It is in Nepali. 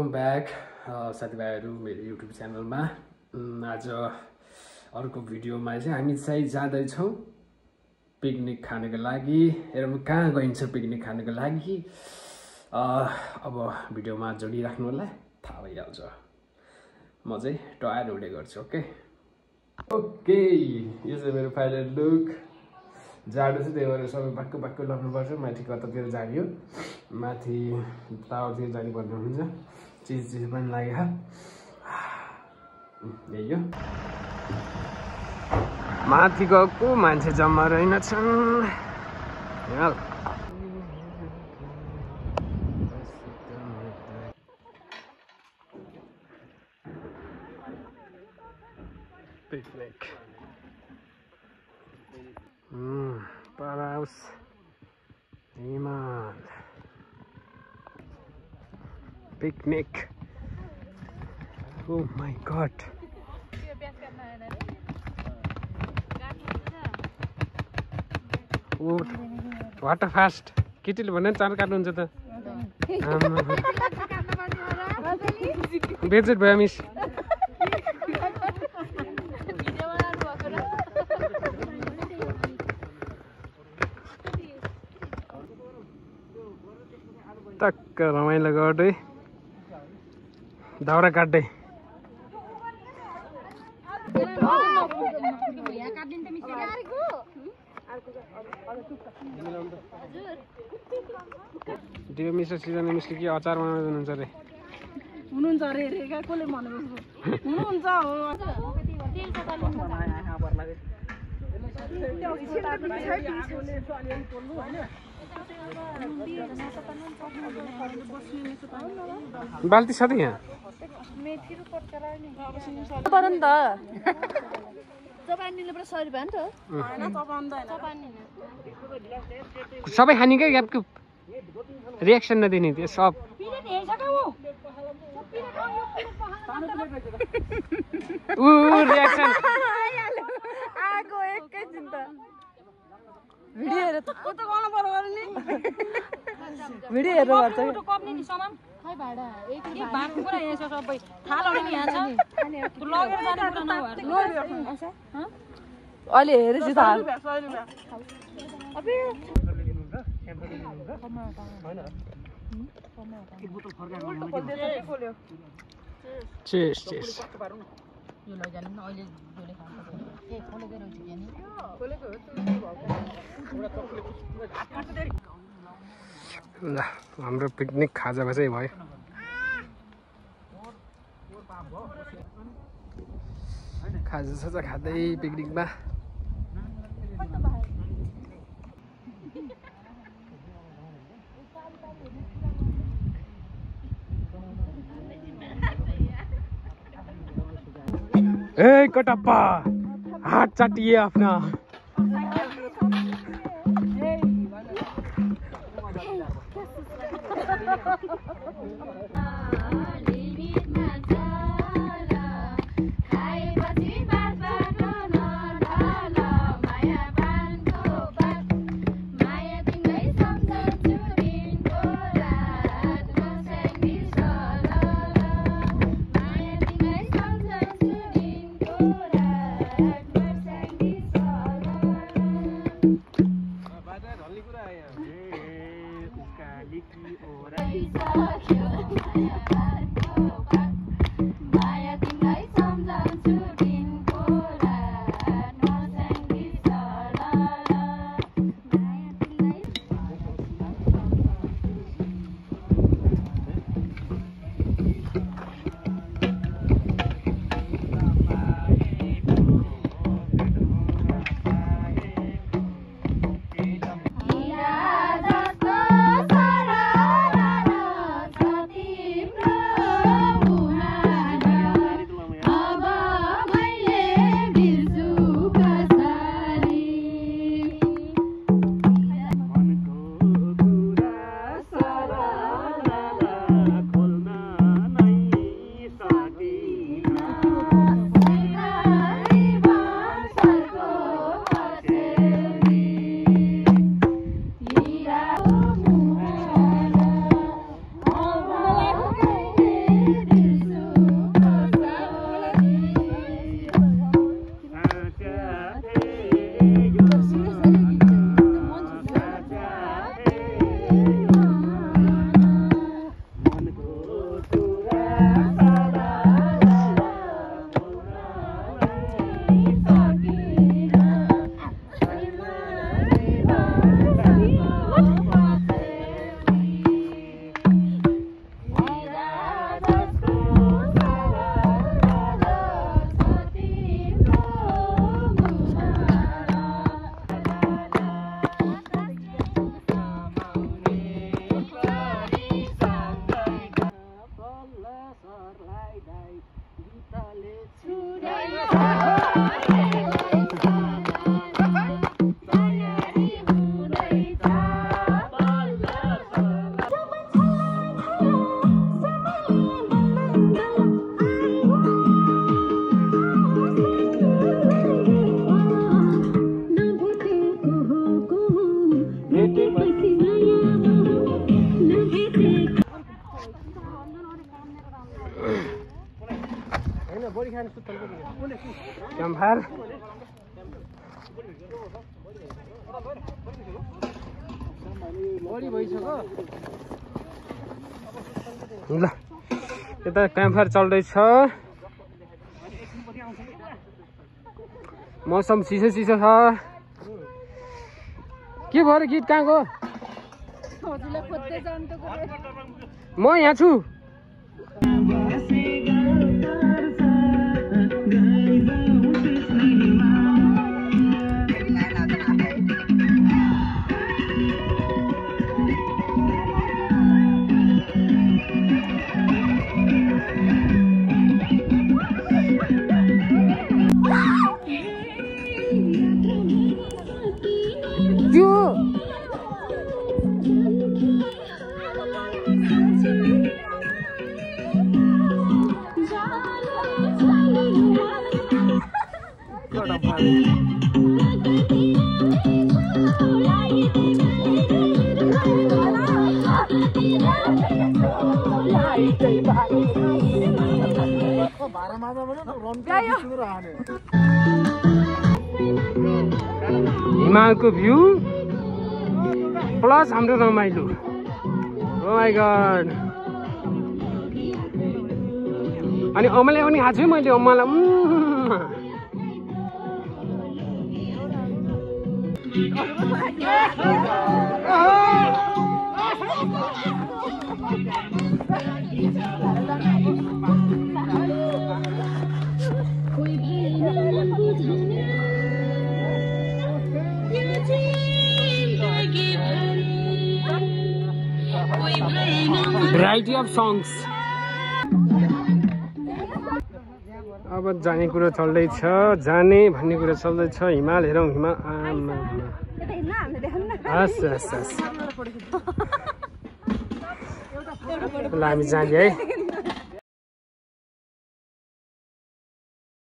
वेलकम ब्याक साथीभाइहरू मेरो युट्युब च्यानलमा। आज अर्को भिडियोमा चाहिँ हामी चाहिँ जाँदैछौँ पिकनिक खानको लागि। हेरौँ कहाँ गइन्छ पिकनिक खानको लागि। अब भिडियोमा जोडिराख्नु होला, थाहा भइहाल्छ। म चाहिँ टायर हुँदै गर्छु। ओके यो चाहिँ मेरो फाइनल लुक। जाडो चाहिँ त्यही भएर सबै बाक्को बाक्को लाग्नुपर्छ। माथि कतातिर जाने हो, माथि टावरतिर जानु पर्ने हुन्छ। चिज पनि लाग्यो। यही हो, माथि गएको मान्छे जम्मा रहेनछन्। Picnic Power House Himal Picnic. Oh my god. Oh, water fast. Kitil भन्ने चार काट्नुहुन्छ त। बेजेट भयो मिस। टक्क रमाइलो गर्दै दाउरा काट्दै। डियो मिस्टर सिजना मिसले के अचार बनाउँदै हुनुहुन्छ रे? हुनुहुन्छ रे रे कसले भनेको? हुनुहुन्छ हो। बाल्टी छ त यहाँ? सबै खाने क्या ग्यापको रिएक्सन नदिने त्यो सब। रिएक्सन भिडियो हेरेर त गर्नु पर्यो नि। भिडियो हेरेर गर्छ कप्ने नि सामान खै भाडा एक भागको कुरा यहाँ छ सबै थालहरु नि यहाँ छ लगेर जाने कुरा नभएर अहिले हेरेछि थाल अबे चेस चेस यो लैजाने न अहिले जोले खान्छ ए खोलेको रहेछ के नि खोलेको हो ल हाम्रो पिकनिक खाजा चाहिँ भयो। खाजा साजा खाँदै पिकनिकमा ए कटप्पा हात चाटिए आफ्ना। यार ल यता क्याम्पफायर चल्दैछ मौसम चिसो चिसो छ के भयो गीत कहाँ गयो म यहाँ छु हिमालको भ्यू प्लस हाम्रो रमाइलो ओ माई गॉड अनि अमले पनि खाछु मैले अमला Variety of songs. अब जाने कुरा चल्दैछ जाने भन्ने कुरा चल्दैछ हिमाल हेरौँ हिमाल हस् हस् हस् ल हामी जाने है